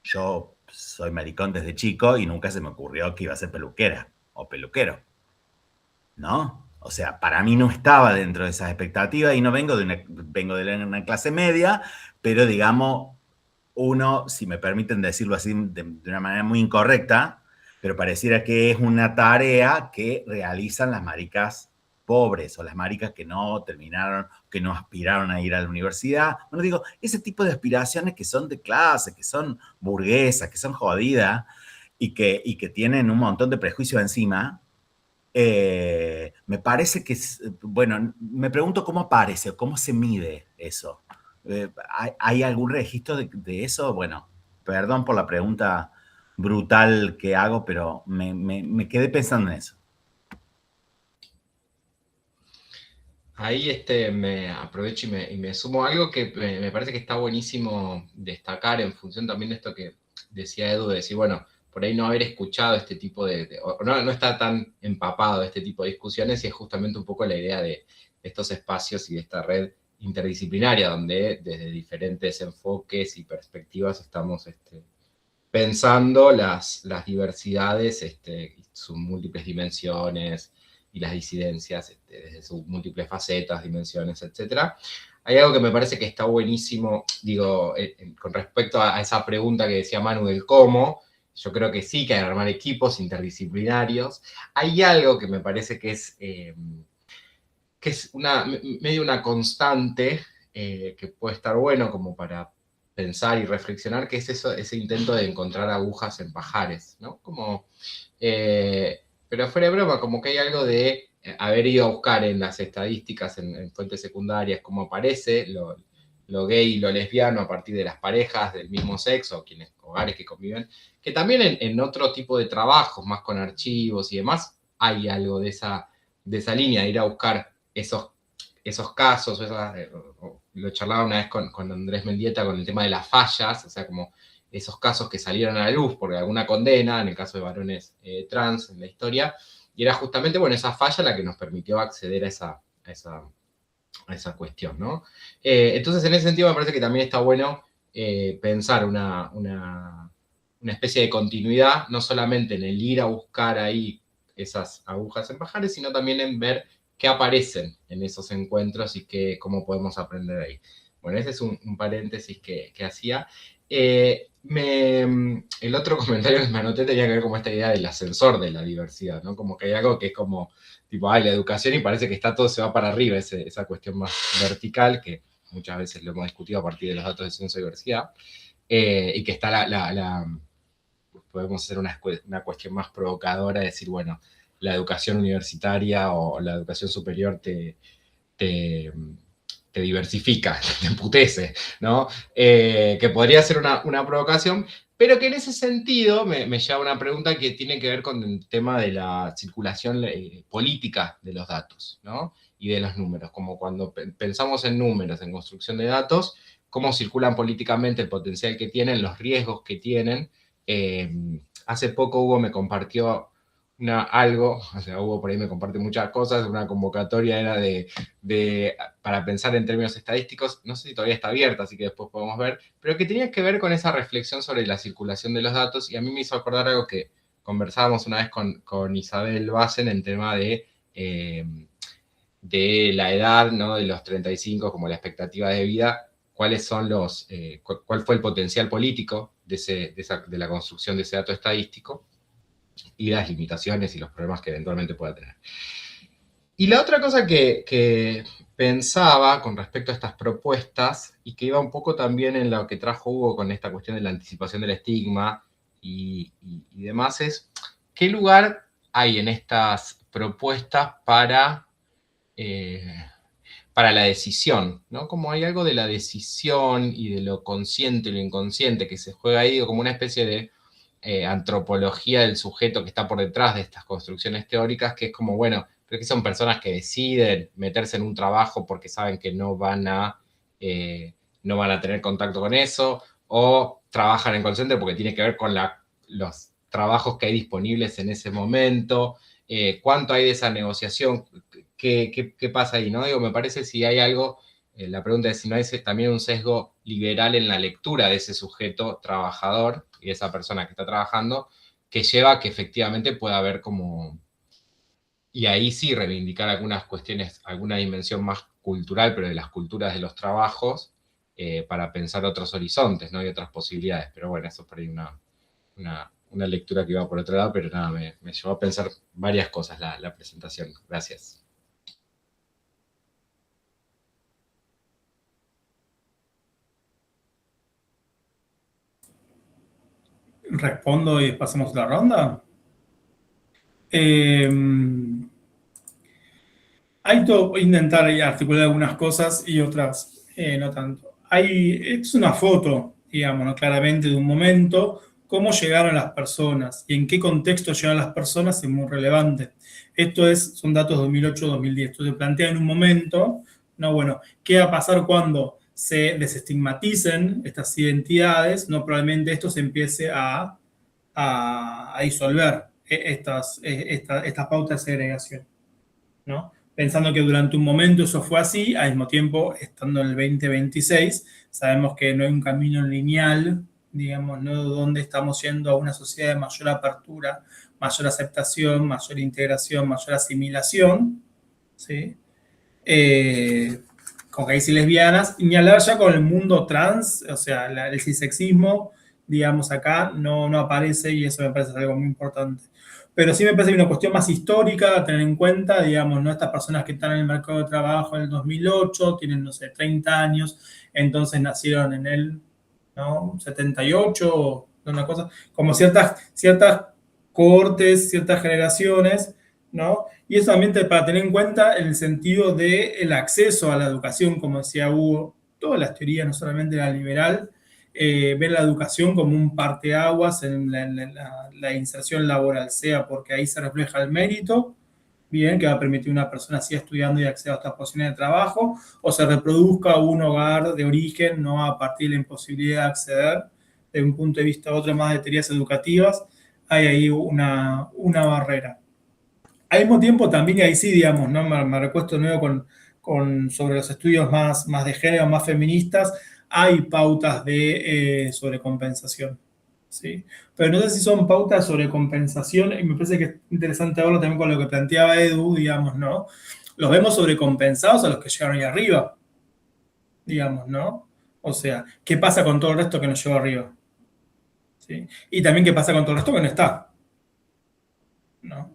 yo soy maricón desde chico y nunca se me ocurrió que iba a ser peluquera o peluquero, ¿no? O sea, para mí no estaba dentro de esas expectativas y no vengo vengo de una clase media, pero digamos, uno, si me permiten decirlo así de una manera muy incorrecta, pero pareciera que es una tarea que realizan las maricas pobres o las maricas que no terminaron, que no aspiraron a ir a la universidad. Bueno, digo, ese tipo de aspiraciones que son de clase, que son burguesas, que son jodidas y que tienen un montón de prejuicios encima, me parece que, bueno, me pregunto cómo aparece o cómo se mide eso. ¿Hay algún registro de eso? Bueno, perdón por la pregunta brutal que hago, pero me quedé pensando en eso. Ahí me aprovecho y me sumo a algo que me parece que está buenísimo destacar en función también de esto que decía Edu, de decir, bueno, por ahí no haber escuchado este tipo o no está tan empapado de este tipo de discusiones, y es justamente un poco la idea de estos espacios y de esta red interdisciplinaria, donde desde diferentes enfoques y perspectivas estamos pensando las diversidades, y sus múltiples dimensiones y las disidencias desde sus múltiples facetas, dimensiones, etc. Hay algo que me parece que está buenísimo, digo, con respecto a esa pregunta que decía Manu del cómo. Yo creo que sí, que hay que armar equipos interdisciplinarios. Hay algo que me parece que es medio una constante, que puede estar bueno como para pensar y reflexionar, que es ese intento de encontrar agujas en pajares, ¿no? Pero fuera de broma, como que hay algo de haber ido a buscar en las estadísticas, en fuentes secundarias, cómo aparece lo gay y lo lesbiano a partir de las parejas del mismo sexo, hogares que conviven, que también en otro tipo de trabajos, más con archivos y demás, hay algo de esa línea, de ir a buscar esos casos, lo charlaba una vez con Andrés Mendieta con el tema de las fallas, o sea, como esos casos que salieron a la luz por alguna condena, en el caso de varones trans en la historia, y era justamente, bueno, esa falla la que nos permitió acceder a esa cuestión, ¿no? Entonces, en ese sentido, me parece que también está bueno pensar una especie de continuidad, no solamente en el ir a buscar ahí esas agujas en pajares, sino también en ver qué aparecen en esos encuentros y cómo podemos aprender ahí. Bueno, ese es un paréntesis que hacía. El otro comentario que me anoté tenía que ver con esta idea del ascensor de la diversidad, ¿no? Como que hay algo que es como, tipo, la educación, y parece que todo se va para arriba, esa cuestión más vertical, que muchas veces lo hemos discutido a partir de los datos de censo de diversidad, y que está podemos hacer una cuestión más provocadora, de decir, bueno, la educación universitaria o la educación superior te diversifica, te emputece, ¿no? Que podría ser una provocación, pero que en ese sentido me lleva a una pregunta que tiene que ver con el tema de la circulación política de los datos, ¿no? Y de los números, como cuando pensamos en números, en construcción de datos, cómo circulan políticamente, el potencial que tienen, los riesgos que tienen. Hace poco Hugo me compartió Hugo por ahí me comparte muchas cosas, una convocatoria era para pensar en términos estadísticos, no sé si todavía está abierta, así que después podemos ver, pero que tenía que ver con esa reflexión sobre la circulación de los datos, y a mí me hizo acordar algo que conversábamos una vez con Isabel Bassen en tema de la edad, ¿no? De los 35 como la expectativa de vida, cuál fue el potencial político de la construcción de ese dato estadístico, y las limitaciones y los problemas que eventualmente pueda tener. Y la otra cosa que pensaba con respecto a estas propuestas, y que iba un poco también en lo que trajo Hugo con esta cuestión de la anticipación del estigma y demás, es qué lugar hay en estas propuestas para la decisión, ¿no? Como hay algo de la decisión y de lo consciente y lo inconsciente que se juega ahí, como una especie de antropología del sujeto que está por detrás de estas construcciones teóricas, que es como, bueno, pero que son personas que deciden meterse en un trabajo porque saben que no van a tener contacto con eso, o trabajan en call center porque tiene que ver con los trabajos que hay disponibles en ese momento, cuánto hay de esa negociación, qué pasa ahí, ¿no? Digo, me parece si hay algo, la pregunta es si no hay también un sesgo liberal en la lectura de ese sujeto trabajador y de esa persona que está trabajando, que lleva a que efectivamente pueda haber como, y ahí sí reivindicar algunas cuestiones, alguna dimensión más cultural, pero de las culturas de los trabajos, para pensar otros horizontes, ¿no? Y otras posibilidades. Pero bueno, eso es por ahí una lectura que iba por otro lado, pero nada, me llevó a pensar varias cosas la presentación. Gracias. Respondo y pasamos la ronda. Hay todo, voy a intentar articular algunas cosas y otras no tanto. Es una foto, digamos, ¿no? Claramente de un momento, cómo llegaron las personas y en qué contexto llegaron las personas es muy relevante. Son datos 2008-2010. Entonces se plantea en un momento, no, bueno, ¿qué va a pasar cuando se desestigmaticen estas identidades? No, probablemente esto se empiece a disolver estas pautas de segregación, ¿no? Pensando que durante un momento eso fue así, al mismo tiempo, estando en el 2026, sabemos que no hay un camino lineal, digamos, ¿no? Donde estamos yendo a una sociedad de mayor apertura, mayor aceptación, mayor integración, mayor asimilación, ¿sí? Con gays y lesbianas, y ni hablar ya con el mundo trans, o sea, el cisexismo, digamos, acá no aparece y eso me parece algo muy importante. Pero sí me parece que una cuestión más histórica a tener en cuenta, digamos, ¿no? Estas personas que están en el mercado de trabajo en el 2008, tienen, no sé, 30 años, entonces nacieron en el, ¿no? 78, una cosa, como ciertas cohortes, ciertas generaciones, ¿no? Y eso también para tener en cuenta el sentido del acceso a la educación, como decía Hugo, todas las teorías, no solamente la liberal, ver la educación como un parteaguas en la inserción laboral, sea porque ahí se refleja el mérito, bien, que va a permitir a una persona siga estudiando y acceda a estas posiciones de trabajo, o se reproduzca un hogar de origen, no a partir de la imposibilidad de acceder, de un punto de vista otro más de teorías educativas, hay ahí una barrera. Al mismo tiempo también, y ahí sí, digamos, ¿no? Me recuesto de nuevo sobre los estudios más de género, más feministas, hay pautas de sobrecompensación, ¿sí? Pero no sé si son pautas sobre compensación, y me parece que es interesante verlo también con lo que planteaba Edu, digamos, ¿no? Los vemos sobrecompensados a los que llegaron ahí arriba, digamos, ¿no? O sea, ¿qué pasa con todo el resto que nos llegó arriba? ¿Sí? Y también qué pasa con todo el resto que no está, ¿no?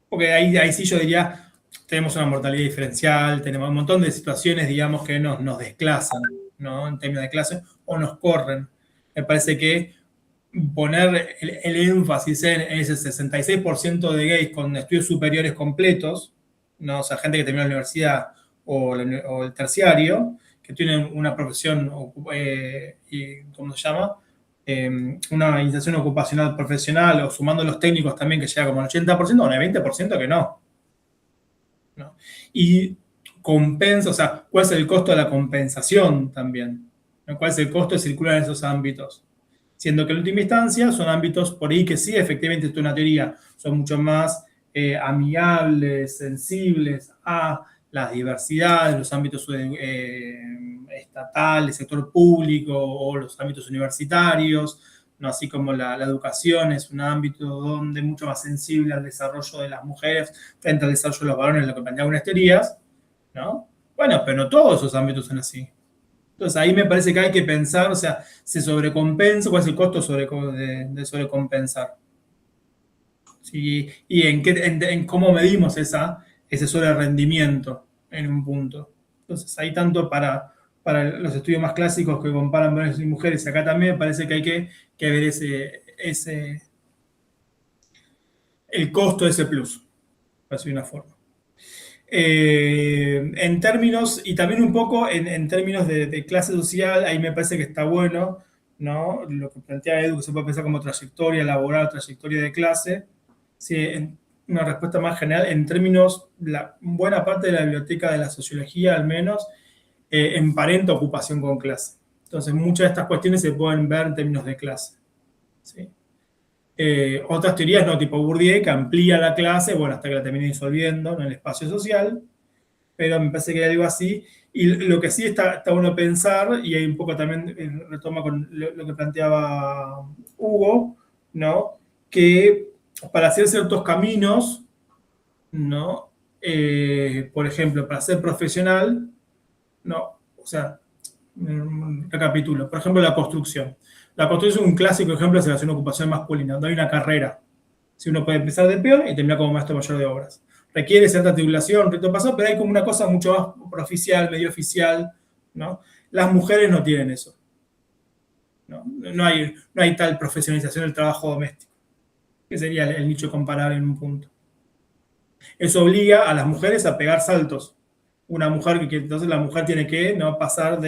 Porque ahí sí yo diría, tenemos una mortalidad diferencial, tenemos un montón de situaciones, digamos, que nos desclasan, ¿no? En términos de clase, o nos corren. Me parece que poner el énfasis en ese 66% de gays con estudios superiores completos, ¿no? O sea, gente que terminó la universidad o el terciario, que tienen una profesión, ¿cómo se llama? Una iniciación ocupacional profesional, o sumando los técnicos también, que llega como al 80%, o al 20% que no. Y compensa, o sea, ¿cuál es el costo de la compensación también? ¿Cuál es el costo de circular en esos ámbitos? Siendo que en última instancia son ámbitos por ahí que sí, efectivamente, esto es una teoría, son mucho más amigables, sensibles a las diversidades, los ámbitos estatales, sector público o los ámbitos universitarios, ¿no? Así como la educación es un ámbito donde es mucho más sensible al desarrollo de las mujeres frente al desarrollo de los varones, lo que plantean algunas teorías, ¿no? Bueno, pero no todos esos ámbitos son así. Entonces ahí me parece que hay que pensar, o sea, ¿se sobrecompensa? ¿Cuál es el costo de sobrecompensar? ¿Sí? Y en cómo medimos esa ese sobre rendimiento en un punto. Entonces, hay tanto para los estudios más clásicos que comparan varones y mujeres, acá también me parece que hay que ver el costo de ese plus, por decir una forma. En términos, y también un poco en términos de clase social, ahí me parece que está bueno, ¿no? Lo que plantea Edu, que se puede pensar como trayectoria laboral, trayectoria de clase. Sí, en una respuesta más general, en términos, buena parte de la biblioteca de la sociología, al menos, emparenta ocupación con clase. Entonces, muchas de estas cuestiones se pueden ver en términos de clase. ¿Sí? Otras teorías, no, tipo Bourdieu, que amplía la clase, bueno, hasta que la termina disolviendo en el espacio social, pero me parece que hay algo así. Y lo que sí está bueno pensar, y hay un poco también retoma con lo que planteaba Hugo, ¿no? Que para hacer ciertos caminos, ¿no? Por ejemplo, para ser profesional, no, o sea, recapitulo, por ejemplo, la construcción. La construcción es un clásico ejemplo de selección de ocupación masculina, donde hay una carrera. Si uno puede empezar de peón y terminar como maestro mayor de obras. Requiere cierta titulación, rito pasado, pero hay como una cosa mucho más oficial, medio oficial, ¿no? Las mujeres no tienen eso. No hay tal profesionalización del trabajo doméstico, que sería el nicho comparable en un punto. Eso obliga a las mujeres a pegar saltos. Una mujer entonces la mujer tiene que pasar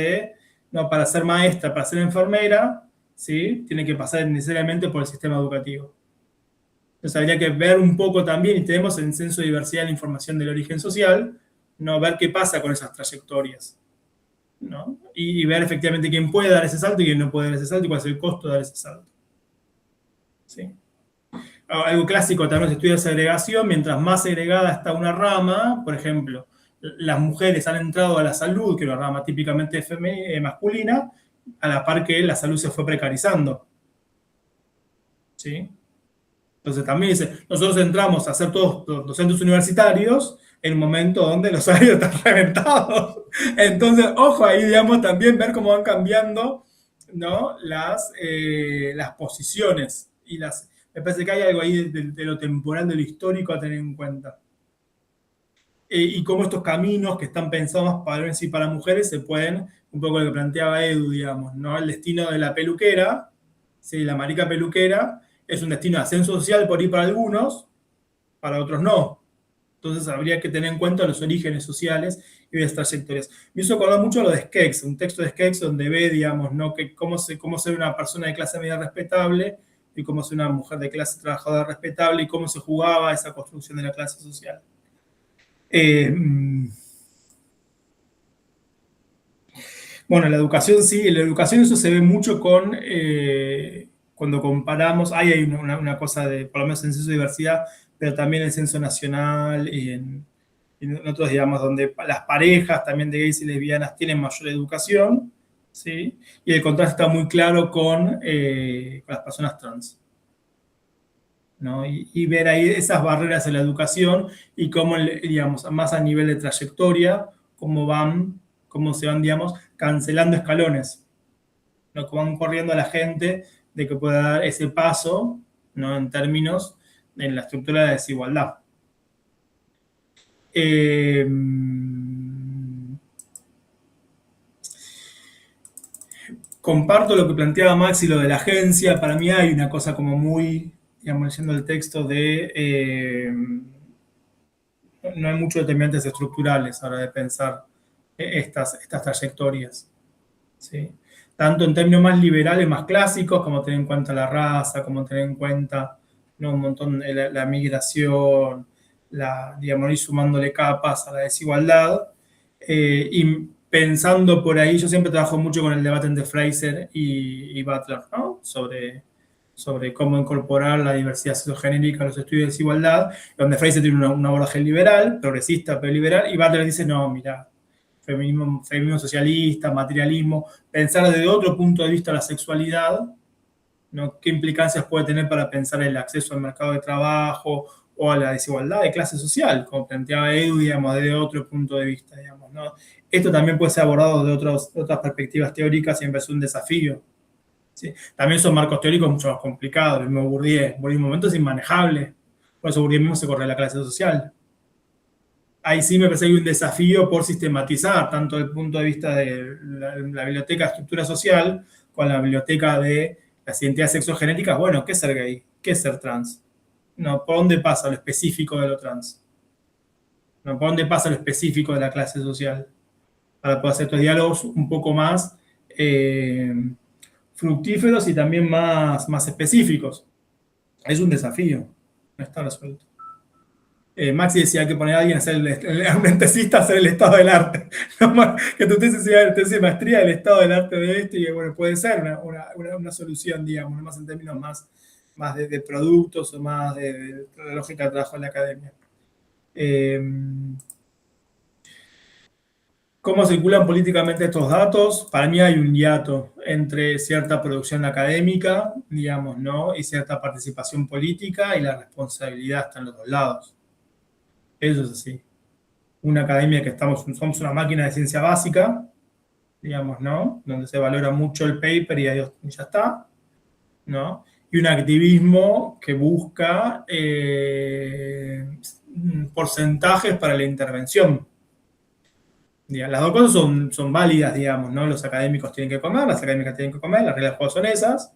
para ser maestra, para ser enfermera, ¿sí? Tiene que pasar necesariamente por el sistema educativo. Entonces habría que ver un poco también, y tenemos en Censo de Diversidad la información del origen social, ¿no? Ver qué pasa con esas trayectorias, ¿no? Y ver efectivamente quién puede dar ese salto y quién no puede dar ese salto y cuál es el costo de dar ese salto. ¿Sí? Algo clásico también se estudia segregación. Mientras más segregada está una rama, por ejemplo, las mujeres han entrado a la salud, que es una rama típicamente masculina, a la par que la salud se fue precarizando. ¿Sí? Entonces también dice, nosotros entramos a ser todos docentes universitarios en un momento donde los salarios están reventados. Entonces, ojo ahí, digamos, también ver cómo van cambiando, ¿no? las posiciones. Me parece que hay algo ahí de lo temporal, de lo histórico a tener en cuenta. Y cómo estos caminos que están pensados para varones y para mujeres se pueden, un poco lo que planteaba Edu, digamos, ¿no? El destino de la peluquera, ¿sí? La marica peluquera, es un destino de ascenso social por ahí para algunos, para otros no. Entonces habría que tener en cuenta los orígenes sociales y las trayectorias. Me hizo acordar mucho lo de Skex, un texto de Skex donde ve, digamos, ¿no? Que cómo ser una persona de clase media respetable y cómo ser una mujer de clase trabajadora respetable y cómo se jugaba esa construcción de la clase social. Bueno, la educación sí, en la educación eso se ve mucho cuando comparamos, hay una cosa por lo menos en censo de diversidad, pero también en el censo nacional y en otros, digamos, donde las parejas también de gays y lesbianas tienen mayor educación, ¿sí? Y el contraste está muy claro con las personas trans, ¿no? Y ver ahí esas barreras en la educación y cómo, digamos, más a nivel de trayectoria, cómo se van, digamos, cancelando escalones, ¿no? Cómo van corriendo a la gente de que pueda dar ese paso, ¿no? En términos en la estructura de la desigualdad. Comparto lo que planteaba Maxi, lo de la agencia. Para mí hay una cosa como muy, digamos, leyendo el texto no hay muchos determinantes estructurales a la hora de pensar estas trayectorias, ¿sí? Tanto en términos más liberales, más clásicos, como tener en cuenta la raza, como tener en cuenta, ¿no? Un montón la migración, digamos, ir sumándole capas a la desigualdad. Y pensando por ahí, yo siempre trabajo mucho con el debate entre Fraser y Butler, ¿no? Sobre cómo incorporar la diversidad sociogenérica a los estudios de desigualdad, donde Fraser tiene un abordaje liberal, progresista, pero liberal, y Butler dice, no, mira, feminismo socialista, materialismo, pensar desde otro punto de vista la sexualidad, ¿no? ¿Qué implicancias puede tener para pensar el acceso al mercado de trabajo o a la desigualdad de clase social, como planteaba Edu, digamos, desde otro punto de vista, digamos, ¿no? Esto también puede ser abordado de otras perspectivas teóricas, siempre es un desafío, ¿sí? También son marcos teóricos mucho más complicados. El mismo Bourdieu en un momento es inmanejable, por eso Bourdieu mismo se corre la clase social, ahí sí me parece que hay un desafío por sistematizar, tanto desde el punto de vista de la biblioteca de estructura social, con la biblioteca de las identidades sexogenéticas. Bueno, ¿qué es ser gay? ¿Qué es ser trans? No, ¿por dónde pasa lo específico de lo trans? No, ¿por dónde pasa lo específico de la clase social? Para poder hacer estos diálogos un poco más fructíferos y también más específicos. Es un desafío, no está resuelto. Maxi decía que poner a alguien a hacer un entesista a hacer el estado del arte. Que tu tesis sea tesis de maestría del estado del arte de esto, y bueno, puede ser una solución, digamos, más en términos más de productos o más de la lógica de trabajo en la academia. ¿Cómo circulan políticamente estos datos? Para mí hay un hiato entre cierta producción académica, digamos, ¿no? Y cierta participación política, y la responsabilidad está en los dos lados. Eso es así. Una academia que somos una máquina de ciencia básica, digamos, ¿no? Donde se valora mucho el paper y ahí ya está, ¿no? Y un activismo que busca porcentajes para la intervención. Las dos cosas son válidas, digamos, ¿no? Los académicos tienen que comer, las académicas tienen que comer, las reglas del juego son esas.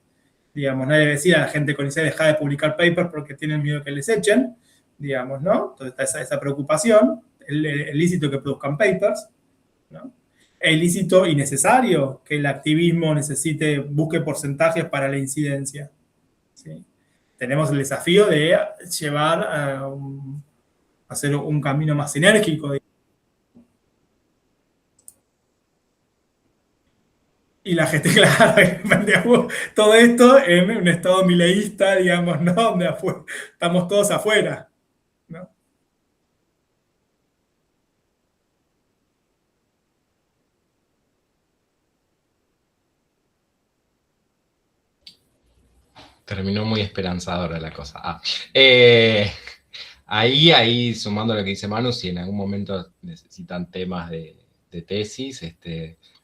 Digamos, nadie decía a la gente con ICE deja de publicar papers porque tienen miedo que les echen, digamos, ¿no? Entonces está esa preocupación, el lícito que produzcan papers, ¿no? El lícito y necesario que el activismo busque porcentajes para la incidencia, ¿sí? Tenemos el desafío de llevar a hacer un camino más sinérgico. Y la gente, claro, todo esto en un estado mileísta, digamos, ¿no? Donde estamos todos afuera, ¿no? Terminó muy esperanzadora la cosa. Ahí, sumando lo que dice Manu, si en algún momento necesitan temas de tesis,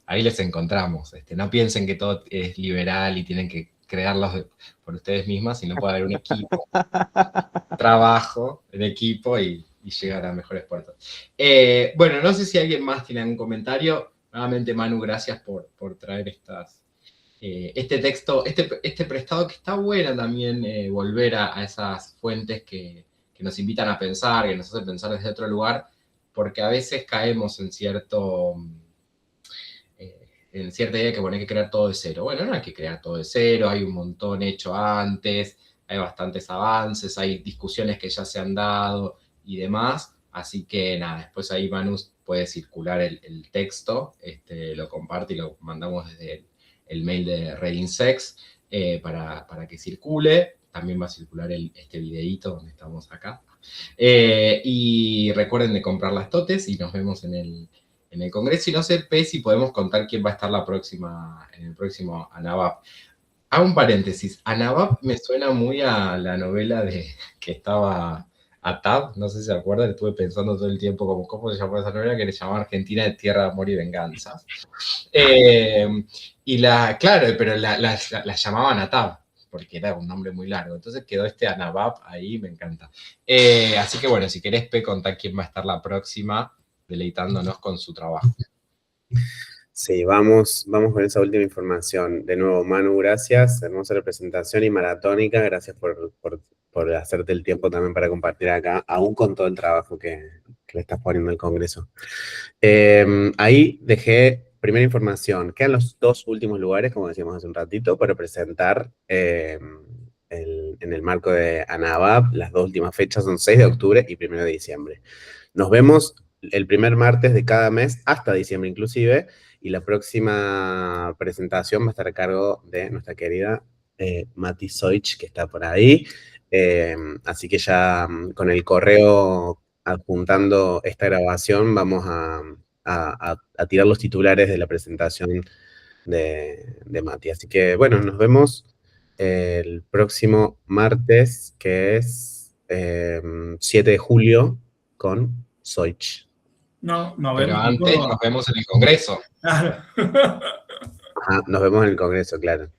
ahí les encontramos. No piensen que todo es liberal y tienen que crearlos por ustedes mismas, sino puede haber un equipo, trabajo en equipo y llegar a mejores puertos. Bueno, no sé si alguien más tiene algún comentario. Nuevamente, Manu, gracias por traer este texto, este prestado, que está bueno también volver a esas fuentes que nos invitan a pensar, que nos hacen pensar desde otro lugar, porque a veces caemos en cierta idea de que hay que crear todo de cero. Bueno, no hay que crear todo de cero, hay un montón hecho antes, hay bastantes avances, hay discusiones que ya se han dado y demás, así que nada, después ahí Manu puede circular el texto, lo comparte y lo mandamos desde el mail de Redinsex para que circule. También va a circular este videíto donde estamos acá. Y recuerden de comprar las totes y nos vemos en el Congreso. Y no sé, si podemos contar quién va a estar en el próximo ANAVAP. Hago un paréntesis. ANAVAP me suena muy a la novela que estaba ATAP, no sé si se acuerdan, estuve pensando todo el tiempo cómo se llamó esa novela, que le llamaba Argentina de Tierra de Amor y Venganza. Claro, pero la llamaban ATAP, porque era un nombre muy largo. Entonces quedó ANAVAP ahí, me encanta. Así que bueno, si querés, contá quién va a estar la próxima, deleitándonos con su trabajo. Sí, vamos con esa última información. De nuevo, Manu, gracias. Hermosa representación y maratónica. Gracias por hacerte el tiempo también para compartir acá, aún con todo el trabajo que le estás poniendo al Congreso. Ahí dejé primera información. Quedan los dos últimos lugares, como decíamos hace un ratito, para presentar en el marco de ANAVAP. Las dos últimas fechas son 6 de octubre y 1 de diciembre. Nos vemos el primer martes de cada mes, hasta diciembre inclusive, y la próxima presentación va a estar a cargo de nuestra querida Mati Soich, que está por ahí. Así que ya con el correo adjuntando esta grabación vamos a tirar los titulares de la presentación de Mati. Así que bueno, nos vemos el próximo martes, que es 7 de julio, con Soich. Pero antes nos vemos en el Congreso. Claro. Nos vemos en el Congreso, claro.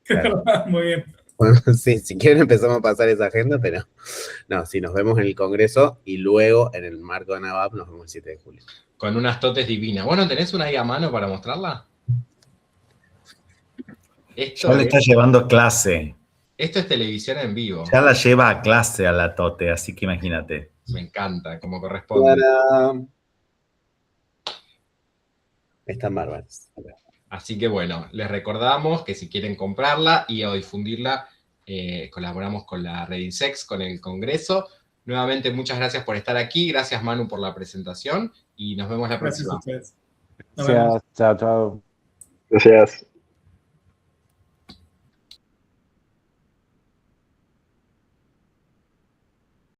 Muy bien. Bueno, sí, si quieren empezamos a pasar esa agenda, pero no, sí, nos vemos en el Congreso y luego en el marco de ANAVAP nos vemos el 7 de julio. Con unas totes divinas. Bueno, ¿tenés una ahí a mano para mostrarla? Ya le está llevando clase. Esto es televisión en vivo. Ya la lleva a clase a la Tote, así que imagínate. Me encanta, como corresponde. Están bárbaras. Así que bueno, les recordamos que si quieren comprarla y o difundirla, colaboramos con la Red Insex, con el Congreso. Nuevamente, muchas gracias por estar aquí. Gracias, Manu, por la presentación y nos vemos la próxima. Gracias a ustedes. Nos vemos. Gracias, chao, chao. Gracias.